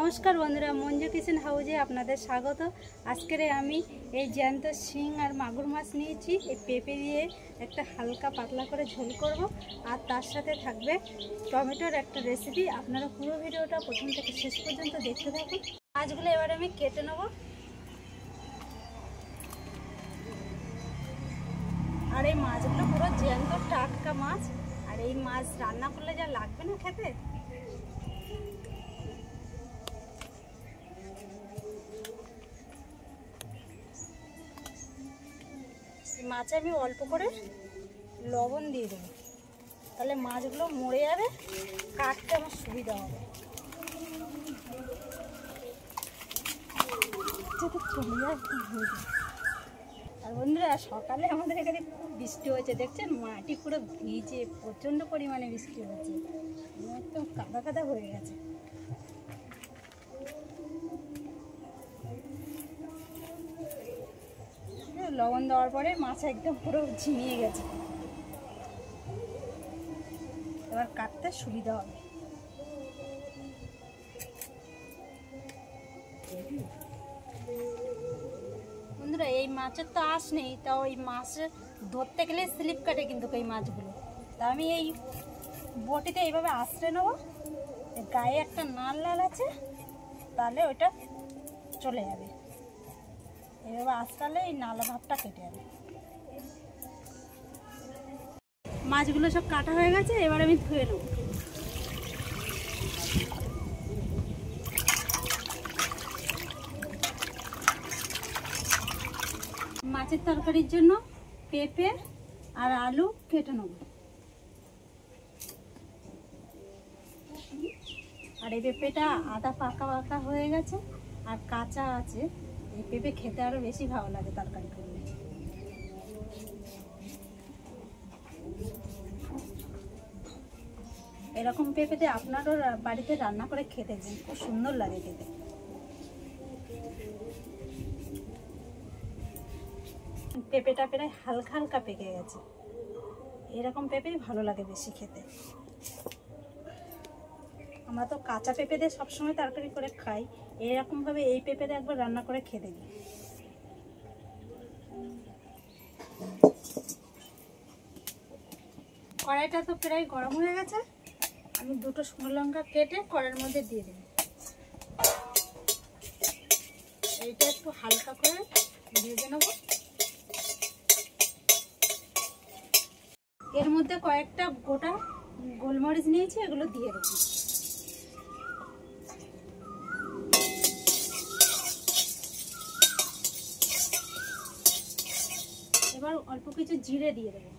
नमस्कार बंधुरा मंजू किचेन हाउजे आपनादेर स्वागत। आजकेर आमी এই জ্যান্ত শিং আর মাগুর মাছ নিয়েছি। এই পেঁপে দিয়ে একটা হালকা পাতলা করে ঝোল করব, আর তার সাথে থাকবে টমেটোর একটা রেসিপি। আপনারা পুরো ভিডিওটা প্রথম থেকে শেষ পর্যন্ত দেখতে থাকুন। মাছগুলো এবার আমি কেটে নেব। আর এই মাছগুলো পুরো জ্যান্ত টাটকা মাছ, আর এই মাছ রান্না করলে যা লাগবে না খেতে। মাছে আমি অল্প করে লবণ দিয়ে দেবো, তাহলে মাছগুলো মরে যাবে, কাটতে আমার সুবিধা হবে। আর বন্ধুরা, সকালে আমাদের এখানে খুব বৃষ্টি হয়েছে, দেখছেন মাটি পুরো ভিজে, প্রচণ্ড পরিমাণে বৃষ্টি হয়েছে, একদম কাদা কাদা হয়ে গেছে। লবণ দেওয়ার পরে মাছ একদম পুরো ঝিমিয়ে গেছে, এবার কাটতে সুবিধা হবে। বন্ধুরা, এই মাছের তো আঁশ নেই, তাও এই মাছ ধরতে গেলে স্লিপ কাটে কিন্তু এই মাছগুলো। তা আমি এই বটিতে এইভাবে আঁচড়ে নেব, গায়ে একটা নাল লাল আছে, তাহলে ওইটা চলে যাবে। এবার আজকালে এই নালা ভাবটা কেটে যাবে। মাছগুলো সব কাটা হয়ে গেছে, এবার আমি ধুয়ে নেব। মাছের তরকারির জন্য পেঁপে আর আলু কেটে নেব। আর এই পেঁপেটা আধা পাকা পাকা হয়ে গেছে আর কাঁচা আছে। এই পেঁপে খেতে আরো বেশি ভালো লাগে তরকারি করলে। এরকম পেঁপেতে আপনারও বাড়িতে রান্না করে খেতে দিন, খুব সুন্দর লাগে খেতে। পেঁপেটা প্রায় হালকা হালকা পেকে গেছে, এরকম পেঁপেই ভালো লাগে বেশি খেতে। আমরা তো কাঁচা পেঁপে দিয়ে সবসময় তরকারি করে খাই, এরকমভাবে এই পেঁপেটা একবার রান্না করে খেতে দিই। কড়াইটা তো প্রায় গরম হয়ে গেছে, আমি দুটো শুকনো লঙ্কা কেটে কড়াইয়ের মধ্যে দিয়ে দেব। এইটা একটু হালকা করে ভেজে নেব। এর মধ্যে কয়েকটা গোটা গোলমরিচ নিয়েছি, এগুলো দিয়ে দেবো। এবার অল্প কিছু জিরে দিয়ে দেবো।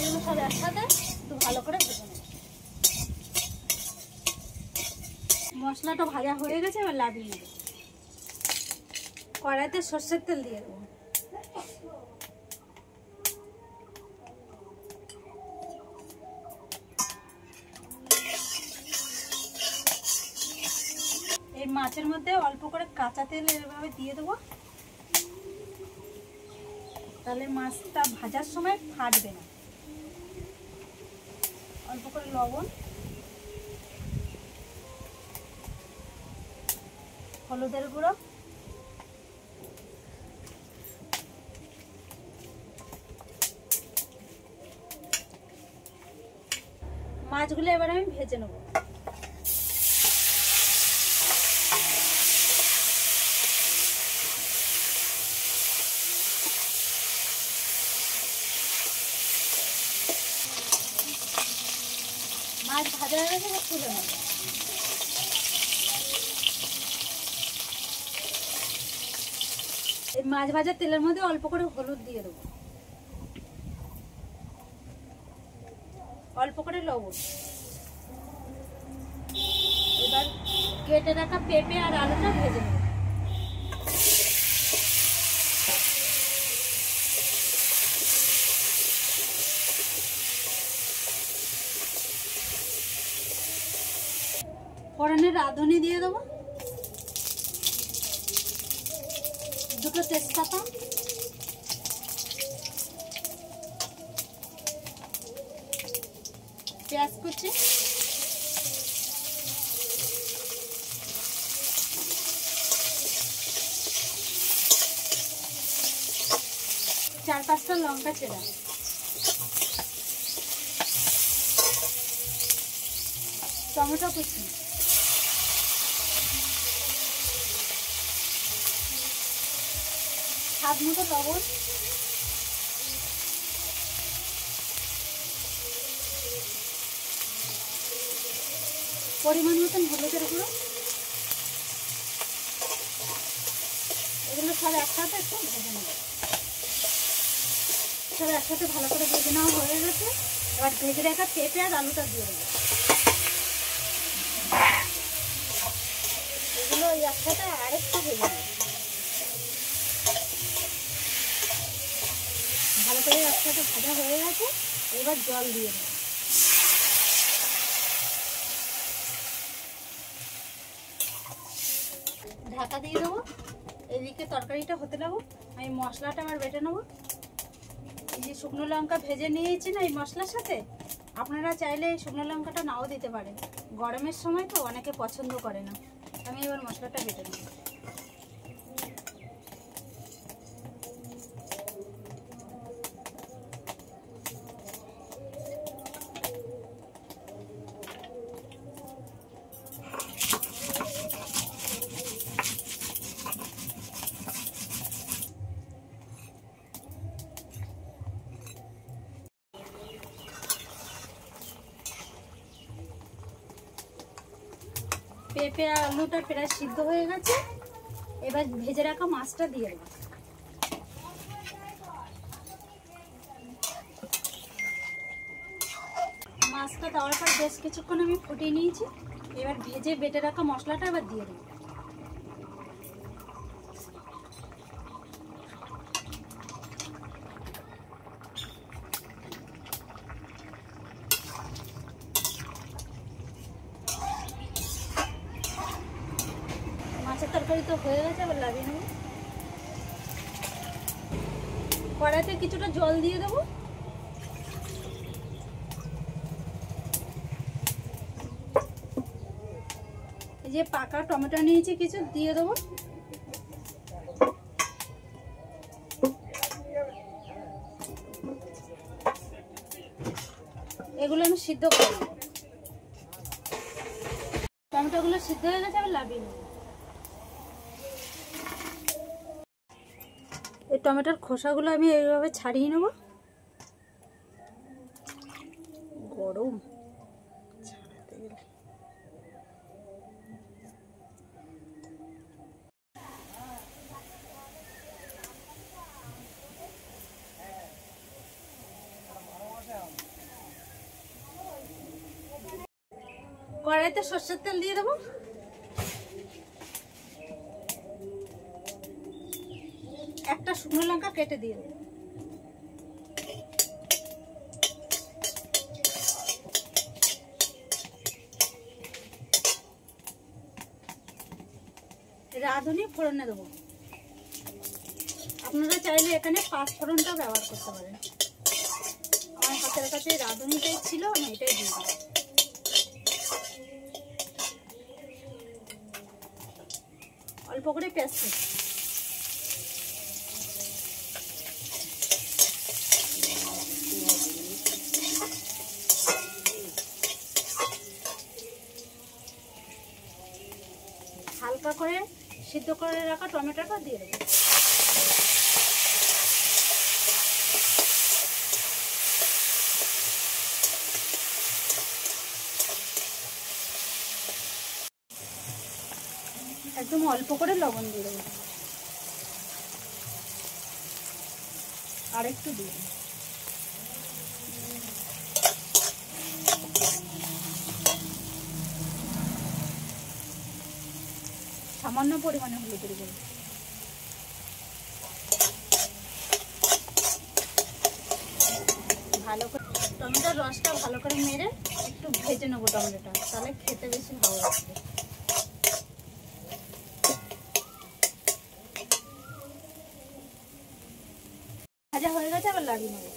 এগুলো সব একসাথে একটু ভালো করে ভেজে নেব। মশলাটা ভাজা হয়ে গেছে, এবার নামিয়ে নেব। কড়াইতে সরষের তেল দিয়ে দেবো। এই মাছের মধ্যে অল্প করে কাঁচা তেল এভাবে দিয়ে দেবো, তাহলে মাছটা ভাজার সময় ফাটবে না। অল্প করে লবণ, হলুদের গুঁড়ো, মাছগুলো এবার আমি ভেজে নেব। মাছ ভাজা হয়ে গেছে, তুলে নেব। এই মাছ ভাজার তেলের মধ্যে অল্প করে হলুদ দিয়ে দেবো, অল্প করে লবণ। এবার কেটে রাখা পেঁপে আর আলুটা ভেজে নেব। ফোড়নে রাঁধুনি দিয়ে দেবো, দুটো তেজপাতা, পেঁয়াজ কুচি, চার পাঁচটা লঙ্কা চেরা, টমেটো কুচি, স্বাদ মতো লবণ, পরিমাণ মতন হলুদের গুঁড়ো। এগুলো সব একসাথে একটু ভেজে নেব। সব একসাথে ভালো করে ভেজে নেওয়া হয়ে গেছে। এবার ভেজে রাখা পেঁপে আর আলুটা দিয়ে দেবো। এগুলো একসাথে আরেকটু ভেজে নেব। ভালো করে একসাথে ভাজা হয়ে গেছে। এবার জল দিয়ে দেবো। ঢাকা দিয়ে দেবো। এদিকে তরকারিটা হতে লাগো। আমি মশলাটা আবার বেটে নেবো। এই যে শুকনো লঙ্কা ভেজে নিয়েছি না এই মশলার সাথে, আপনারা চাইলে এই শুকনো লঙ্কাটা নাও দিতে পারেন। গরমের সময় তো অনেকে পছন্দ করে না। আমি এবার মশলাটা বেটে নেব। পেঁপে আর আলুটা প্রায় সিদ্ধ হয়ে গেছে। এবার ভেজে রাখা মাছটা দিয়ে দেবো। মাছটা দেওয়ার পর বেশ কিছুক্ষণ আমি ফুটিয়ে নিয়েছি। এবার ভেজে বেটে রাখা মশলাটা এবার দিয়ে দেবো। মাছের তরকারি তো হয়ে গেছে, এবার লাগিয়ে নেব। কড়াইতে কিছুটা জল দিয়ে দেবো। এই যে পাকা টমেটো নিয়েছি কিছু দিয়ে দেবো। এগুলো আমি সিদ্ধ করে নেব। টমেটোগুলো সিদ্ধ হয়ে গেছে, এবার লাগিয়ে নেব। এই টমেটোর খোসাগুলো আমি এইভাবে ছাড়িয়ে নেব। গরম কড়াইতে সরষের তেল দিয়ে দেবো। একটা শুকনো লঙ্কা কেটে দিয়ে দেবো। রাঁধুনি ফোড়নে দেবো। আপনারা চাইলে এখানে পাঁচ ফোড়নটা ব্যবহার করতে পারেন। আমার হাতের কাছে রাঁধুনিটাই ছিল, আমি এটাই দিয়ে দিই। অল্প করে পেঁয়াজ কুচি, হালকা করে সিদ্ধ করে রাখা টমেটোটা দিয়ে দেবো। একদম অল্প করে লবণ দিয়ে দেবো। আর একটু দিয়ে সামান্য পরিমাণে হলুদ দেবো। ভালো করে টমেটোর রসটা ভালো করে মেরে একটু ভেজে নেবো টমেটোটা, তাহলে খেতে বেশি ভালো লাগবে। ভাজা হয়ে গেছে, আবার লাগিয়ে নেবো।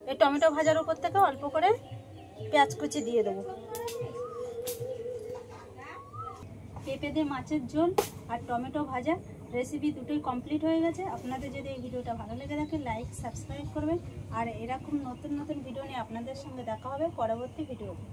এই টমেটো ভাজার উপর থেকে অল্প করে পেঁয়াজ কুচি দিয়ে দেবো। পেঁপে দিয়ে মাছের ঝোল আর টমেটো ভাজা রেসিপি দুটোই কমপ্লিট হয়ে গেছে। আপনাদের যদি এই ভিডিওটা ভালো লেগে থাকে লাইক সাবস্ক্রাইব করবেন, আর এরকম নতুন নতুন ভিডিও নিয়ে আপনাদের সঙ্গে দেখা হবে পরবর্তী ভিডিওতে।